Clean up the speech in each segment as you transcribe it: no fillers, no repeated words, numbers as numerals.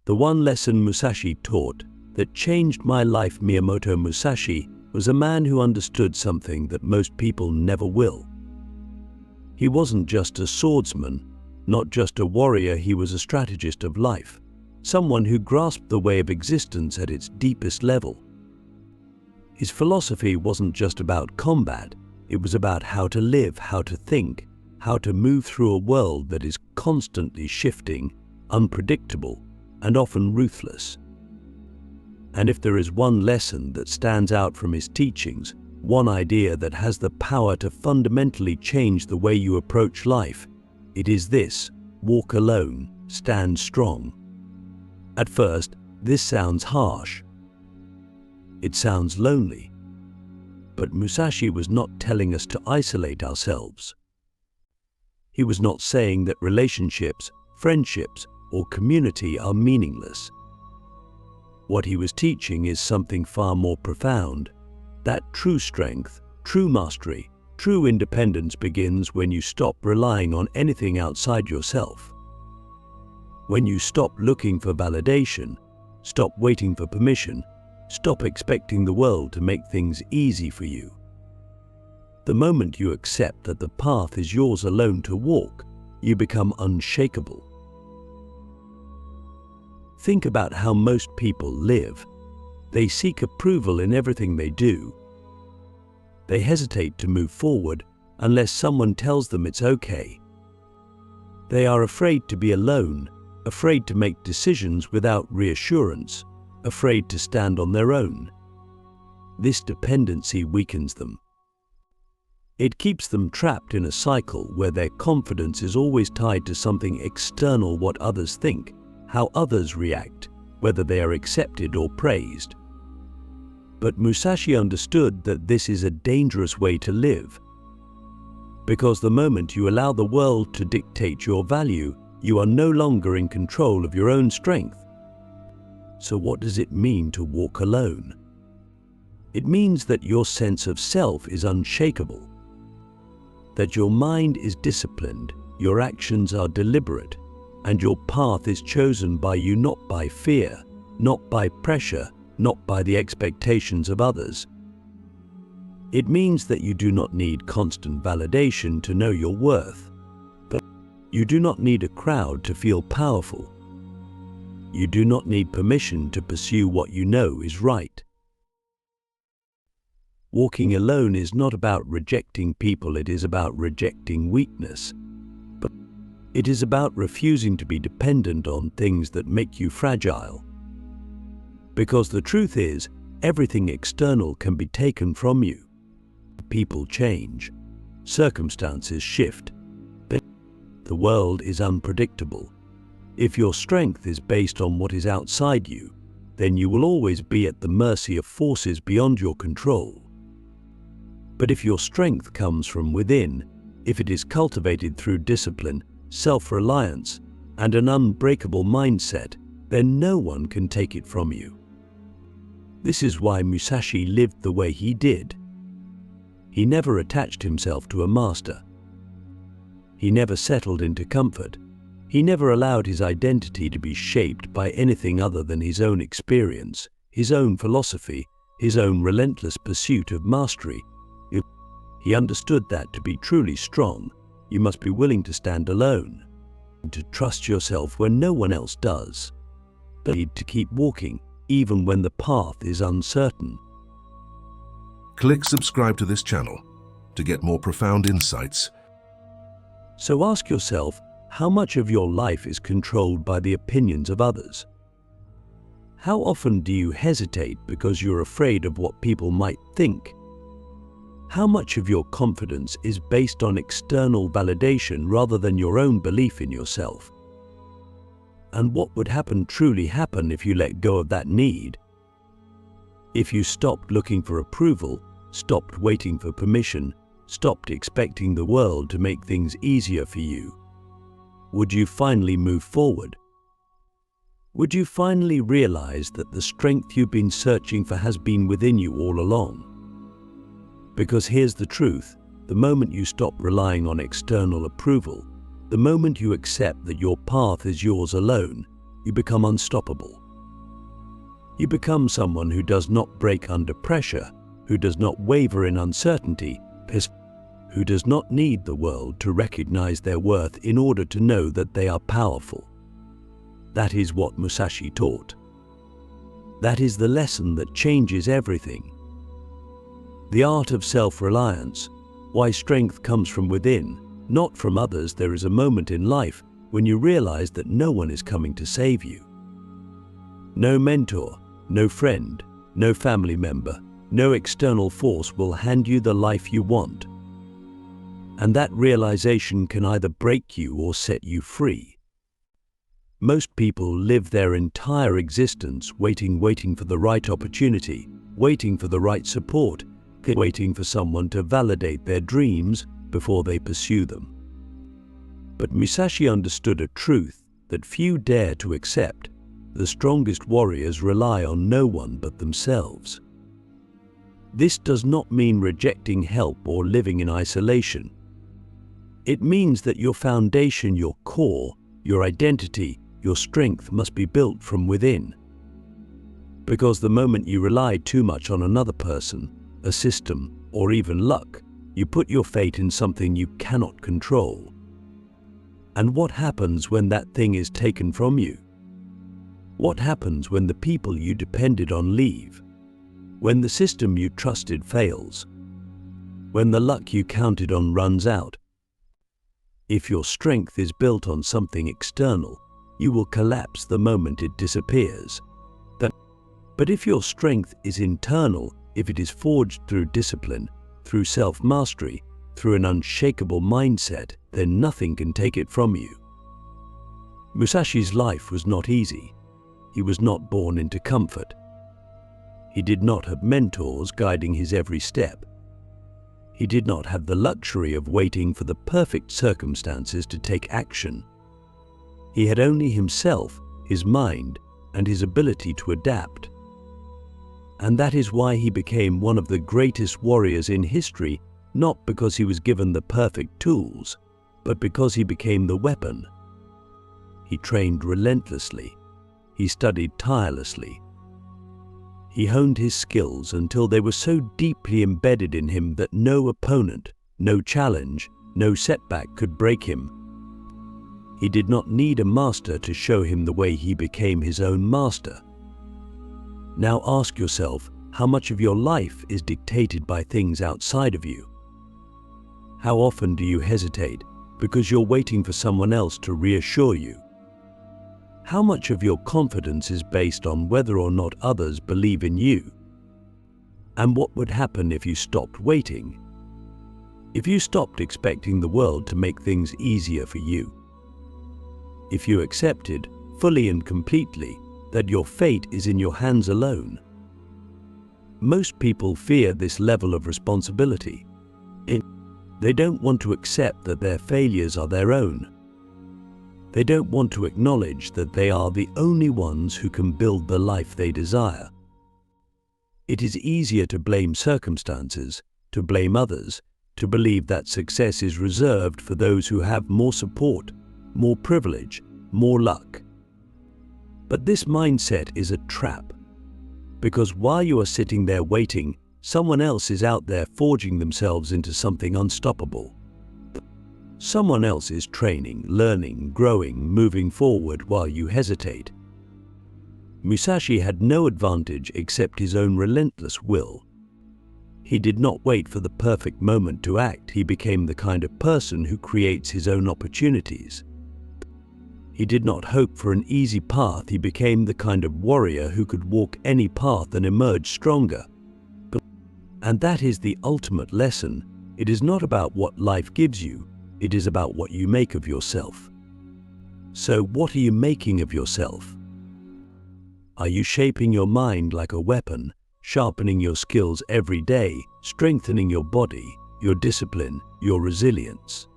The one lesson Musashi taught that changed my life. Miyamoto Musashi was a man who understood something that most people never will. He wasn't just a swordsman, not just a warrior, he was a strategist of life, someone who grasped the way of existence at its deepest level. His philosophy wasn't just about combat, it was about how to live, how to think, how to move through a world that is constantly shifting, unpredictable, and often ruthless. And if there is one lesson that stands out from his teachings, one idea that has the power to fundamentally change the way you approach life, it is this: walk alone, stand strong. At first, this sounds harsh. It sounds lonely. But Musashi was not telling us to isolate ourselves. He was not saying that relationships, friendships, or community are meaningless. What he was teaching is something far more profound, that true strength, true mastery, true independence begins when you stop relying on anything outside yourself. When you stop looking for validation, stop waiting for permission, stop expecting the world to make things easy for you. The moment you accept that the path is yours alone to walk, you become unshakable. Think about how most people live. They seek approval in everything they do. They hesitate to move forward unless someone tells them it's okay. They are afraid to be alone, afraid to make decisions without reassurance, afraid to stand on their own. This dependency weakens them. It keeps them trapped in a cycle where their confidence is always tied to something external: what others think, how others react, whether they are accepted or praised. But Musashi understood that this is a dangerous way to live. Because the moment you allow the world to dictate your value, you are no longer in control of your own strength. So what does it mean to walk alone? It means that your sense of self is unshakable, that your mind is disciplined, your actions are deliberate, and your path is chosen by you, not by fear, not by pressure, not by the expectations of others. It means that you do not need constant validation to know your worth. But you do not need a crowd to feel powerful. You do not need permission to pursue what you know is right. Walking alone is not about rejecting people, it is about rejecting weakness. But it is about refusing to be dependent on things that make you fragile. Because the truth is, everything external can be taken from you. People change, circumstances shift, the world is unpredictable. If your strength is based on what is outside you, then you will always be at the mercy of forces beyond your control. But if your strength comes from within, if it is cultivated through discipline, self-reliance, and an unbreakable mindset, then no one can take it from you. This is why Musashi lived the way he did. He never attached himself to a master. He never settled into comfort. He never allowed his identity to be shaped by anything other than his own experience, his own philosophy, his own relentless pursuit of mastery. He understood that to be truly strong, you must be willing to stand alone, to trust yourself when no one else does, but to keep walking even when the path is uncertain. Click subscribe to this channel to get more profound insights. So ask yourself, how much of your life is controlled by the opinions of others? How often do you hesitate because you're afraid of what people might think? How much of your confidence is based on external validation rather than your own belief in yourself? And what would truly happen if you let go of that need? If you stopped looking for approval, stopped waiting for permission, stopped expecting the world to make things easier for you, would you finally move forward? Would you finally realize that the strength you've been searching for has been within you all along? Because here's the truth, the moment you stop relying on external approval, the moment you accept that your path is yours alone, you become unstoppable. You become someone who does not break under pressure, who does not waver in uncertainty, who does not need the world to recognize their worth in order to know that they are powerful. That is what Musashi taught. That is the lesson that changes everything. The art of self-reliance, why strength comes from within, not from others. There is a moment in life when you realize that no one is coming to save you. No mentor, no friend, no family member, no external force will hand you the life you want. And that realization can either break you or set you free. Most people live their entire existence waiting for the right opportunity, waiting for the right support, waiting for someone to validate their dreams before they pursue them. But Musashi understood a truth that few dare to accept. The strongest warriors rely on no one but themselves. This does not mean rejecting help or living in isolation. It means that your foundation, your core, your identity, your strength must be built from within. Because the moment you rely too much on another person, a system, or even luck, you put your fate in something you cannot control. And what happens when that thing is taken from you? What happens when the people you depended on leave? When the system you trusted fails? When the luck you counted on runs out? If your strength is built on something external, you will collapse the moment it disappears. But if your strength is internal, if it is forged through discipline, through self-mastery, through an unshakable mindset, then nothing can take it from you. Musashi's life was not easy. He was not born into comfort. He did not have mentors guiding his every step. He did not have the luxury of waiting for the perfect circumstances to take action. He had only himself, his mind, and his ability to adapt. And that is why he became one of the greatest warriors in history, not because he was given the perfect tools, but because he became the weapon. He trained relentlessly. He studied tirelessly. He honed his skills until they were so deeply embedded in him that no opponent, no challenge, no setback could break him. He did not need a master to show him the way. He became his own master. Now ask yourself, how much of your life is dictated by things outside of you? How often do you hesitate because you're waiting for someone else to reassure you? How much of your confidence is based on whether or not others believe in you? And what would happen if you stopped waiting? If you stopped expecting the world to make things easier for you? If you accepted, fully and completely, that your fate is in your hands alone? Most people fear this level of responsibility. They don't want to accept that their failures are their own. They don't want to acknowledge that they are the only ones who can build the life they desire. It is easier to blame circumstances, to blame others, to believe that success is reserved for those who have more support, more privilege, more luck. But this mindset is a trap, because while you are sitting there waiting, someone else is out there forging themselves into something unstoppable. Someone else is training, learning, growing, moving forward while you hesitate. Musashi had no advantage except his own relentless will. He did not wait for the perfect moment to act. He became the kind of person who creates his own opportunities. He did not hope for an easy path. He became the kind of warrior who could walk any path and emerge stronger. And that is the ultimate lesson. It is not about what life gives you. It is about what you make of yourself. So what are you making of yourself? Are you shaping your mind like a weapon, sharpening your skills every day, strengthening your body, your discipline, your resilience?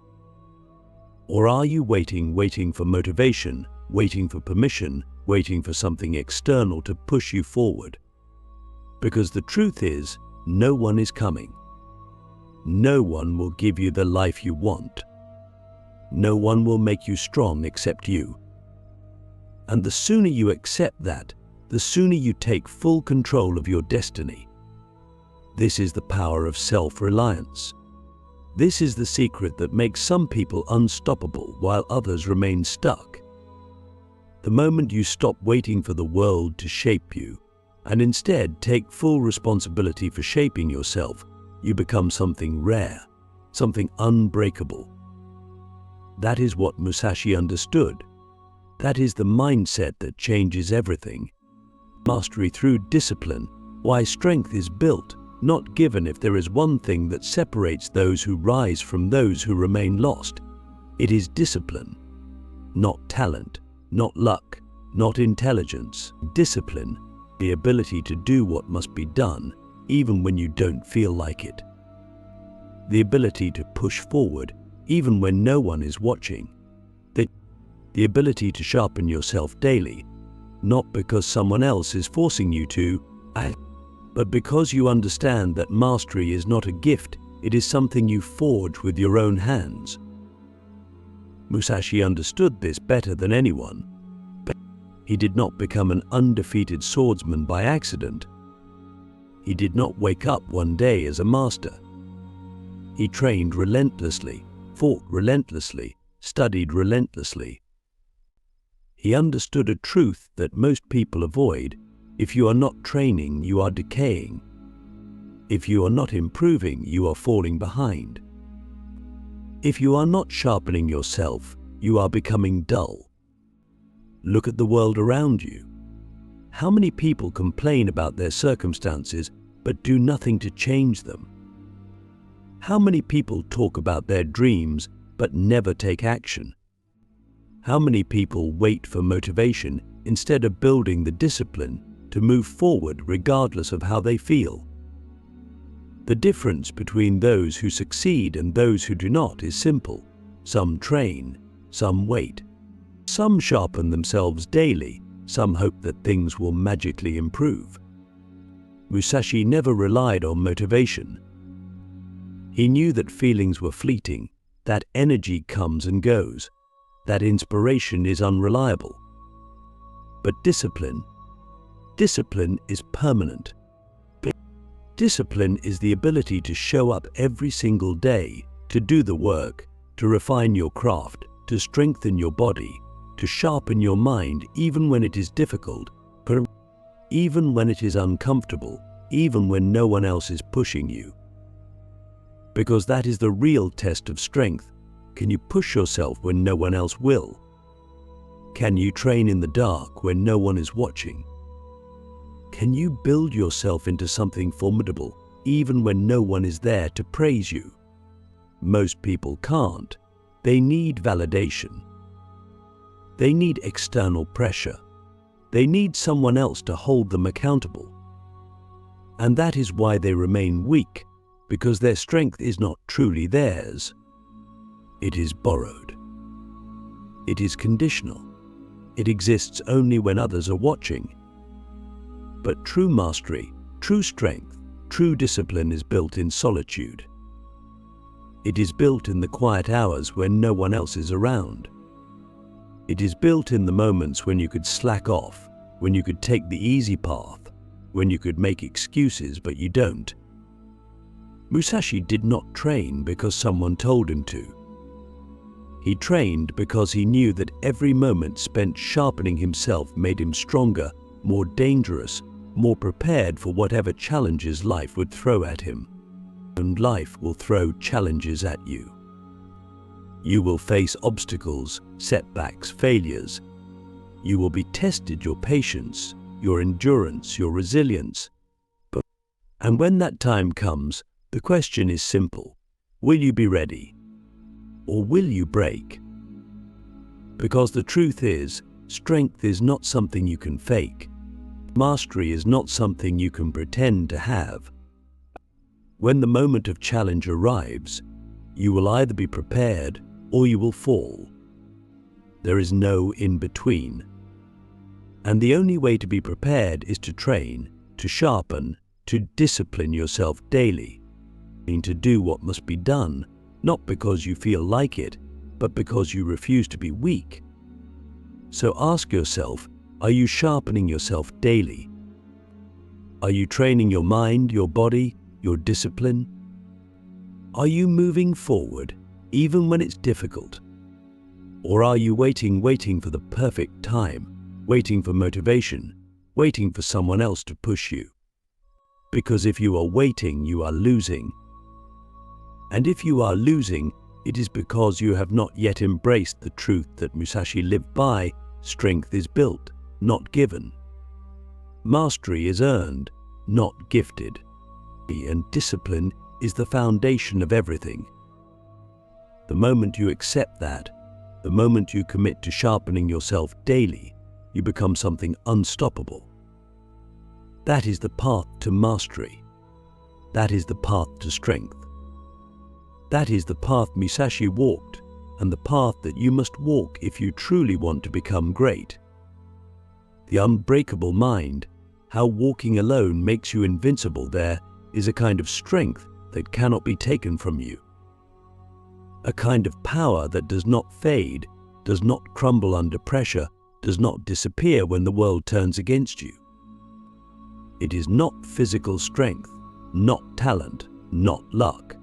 Or are you waiting for motivation, waiting for permission, waiting for something external to push you forward? Because the truth is, no one is coming. No one will give you the life you want. No one will make you strong except you. And the sooner you accept that, the sooner you take full control of your destiny. This is the power of self-reliance. This is the secret that makes some people unstoppable while others remain stuck. The moment you stop waiting for the world to shape you, and instead take full responsibility for shaping yourself, you become something rare, something unbreakable. That is what Musashi understood. That is the mindset that changes everything. Mastery through discipline, why strength is built, not given. If there is one thing that separates those who rise from those who remain lost, it is discipline. Not talent, not luck, not intelligence. Discipline, the ability to do what must be done, even when you don't feel like it. The ability to push forward, even when no one is watching. The ability to sharpen yourself daily, not because someone else is forcing you to, but because you understand that mastery is not a gift, it is something you forge with your own hands. Musashi understood this better than anyone. He did not become an undefeated swordsman by accident. He did not wake up one day as a master. He trained relentlessly, fought relentlessly, studied relentlessly. He understood a truth that most people avoid. If you are not training, you are decaying. If you are not improving, you are falling behind. If you are not sharpening yourself, you are becoming dull. Look at the world around you. How many people complain about their circumstances but do nothing to change them? How many people talk about their dreams but never take action? How many people wait for motivation instead of building the discipline to move forward regardless of how they feel? The difference between those who succeed and those who do not is simple. Some train, some wait. Some sharpen themselves daily, some hope that things will magically improve. Musashi never relied on motivation. He knew that feelings were fleeting, that energy comes and goes, that inspiration is unreliable. But discipline is permanent. Discipline is the ability to show up every single day, to do the work, to refine your craft, to strengthen your body, to sharpen your mind even when it is difficult, even when it is uncomfortable, even when no one else is pushing you. Because that is the real test of strength. Can you push yourself when no one else will? Can you train in the dark when no one is watching? Can you build yourself into something formidable even when no one is there to praise you? Most people can't. They need validation. They need external pressure. They need someone else to hold them accountable. And that is why they remain weak, because their strength is not truly theirs. It is borrowed. It is conditional. It exists only when others are watching. But true mastery, true strength, true discipline is built in solitude. It is built in the quiet hours when no one else is around. It is built in the moments when you could slack off, when you could take the easy path, when you could make excuses but you don't. Musashi did not train because someone told him to. He trained because he knew that every moment spent sharpening himself made him stronger, more dangerous, more prepared for whatever challenges life would throw at him. And life will throw challenges at you. You will face obstacles, setbacks, failures. You will be tested your patience, your endurance, your resilience. And when that time comes, the question is simple. Will you be ready? Or will you break? Because the truth is, strength is not something you can fake. Mastery is not something you can pretend to have. When the moment of challenge arrives, you will either be prepared or you will fall. There is no in-between. And the only way to be prepared is to train, to sharpen, to discipline yourself daily, and to do what must be done, not because you feel like it, but because you refuse to be weak. So ask yourself, are you sharpening yourself daily? Are you training your mind, your body, your discipline? Are you moving forward even when it's difficult? Or are you waiting for the perfect time, waiting for motivation, waiting for someone else to push you? Because if you are waiting, you are losing. And if you are losing, it is because you have not yet embraced the truth that Musashi lived by: strength is built, not given. Mastery is earned, not gifted. And discipline is the foundation of everything. The moment you accept that, the moment you commit to sharpening yourself daily, you become something unstoppable. That is the path to mastery. That is the path to strength. That is the path Musashi walked, and the path that you must walk if you truly want to become great. The unbreakable mind, how walking alone makes you invincible there, is a kind of strength that cannot be taken from you. A kind of power that does not fade, does not crumble under pressure, does not disappear when the world turns against you. It is not physical strength, not talent, not luck.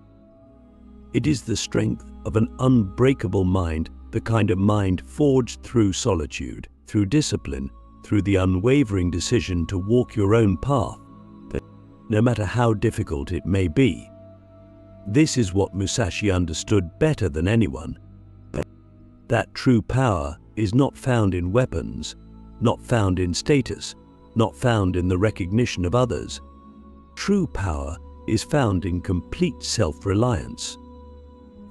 It is the strength of an unbreakable mind, the kind of mind forged through solitude, through discipline, through the unwavering decision to walk your own path, no matter how difficult it may be. This is what Musashi understood better than anyone. That true power is not found in weapons, not found in status, not found in the recognition of others. True power is found in complete self-reliance.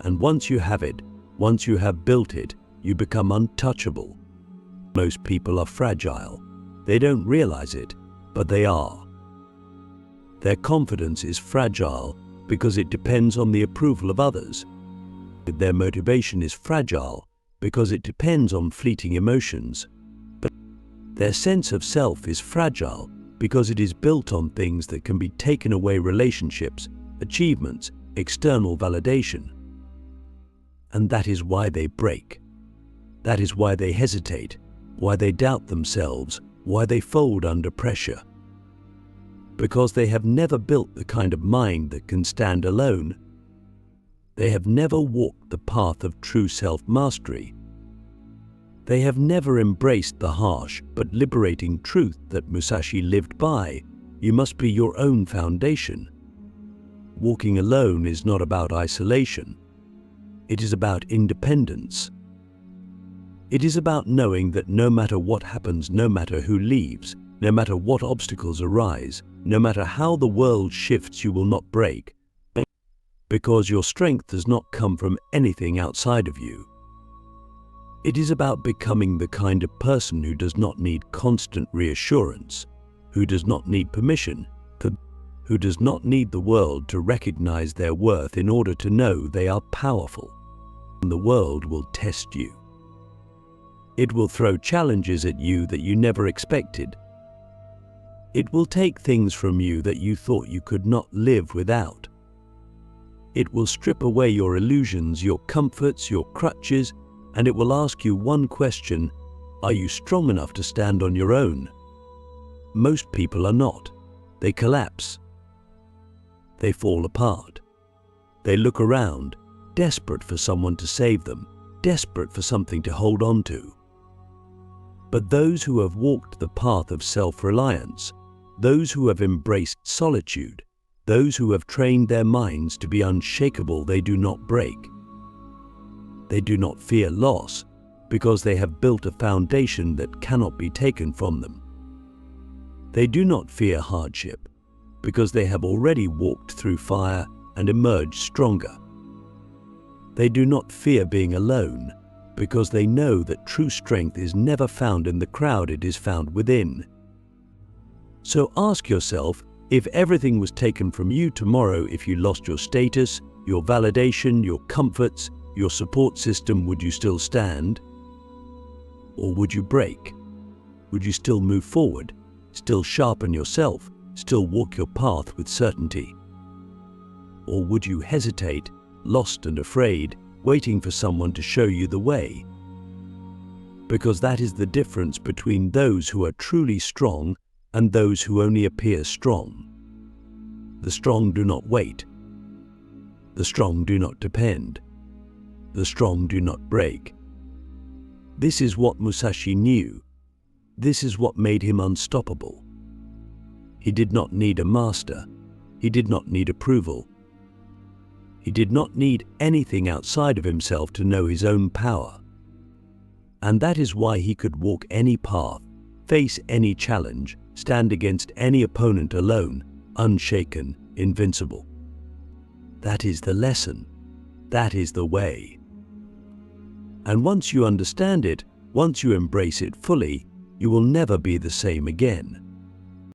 And once you have it, once you have built it, you become untouchable. Most people are fragile. They don't realize it, but they are. Their confidence is fragile because it depends on the approval of others. Their motivation is fragile because it depends on fleeting emotions. But their sense of self is fragile because it is built on things that can be taken away: relationships, achievements, external validation. And that is why they break. That is why they hesitate, why they doubt themselves, why they fold under pressure. Because they have never built the kind of mind that can stand alone. They have never walked the path of true self-mastery. They have never embraced the harsh but liberating truth that Musashi lived by: you must be your own foundation. Walking alone is not about isolation. It is about independence. It is about knowing that no matter what happens, no matter who leaves, no matter what obstacles arise, no matter how the world shifts, you will not break, because your strength does not come from anything outside of you. It is about becoming the kind of person who does not need constant reassurance, who does not need permission, who does not need the world to recognize their worth in order to know they are powerful. And the world will test you. It will throw challenges at you that you never expected. It will take things from you that you thought you could not live without. It will strip away your illusions, your comforts, your crutches, and it will ask you one question: are you strong enough to stand on your own? Most people are not. They collapse. They fall apart. They look around, desperate for someone to save them, desperate for something to hold on to. But those who have walked the path of self-reliance, those who have embraced solitude, those who have trained their minds to be unshakable, they do not break. They do not fear loss because they have built a foundation that cannot be taken from them. They do not fear hardship because they have already walked through fire and emerged stronger. They do not fear being alone because they know that true strength is never found in the crowd, it is found within. So ask yourself, if everything was taken from you tomorrow, if you lost your status, your validation, your comforts, your support system, would you still stand? Or would you break? Would you still move forward, still sharpen yourself, still walk your path with certainty? Or would you hesitate, lost and afraid, waiting for someone to show you the way? because that is the difference between those who are truly strong and those who only appear strong. The strong do not wait. The strong do not depend. The strong do not break. This is what Musashi knew. This is what made him unstoppable. He did not need a master. He did not need approval. He did not need anything outside of himself to know his own power. And that is why he could walk any path, face any challenge, stand against any opponent alone, unshaken, invincible. That is the lesson. That is the way. And once you understand it, once you embrace it fully, you will never be the same again.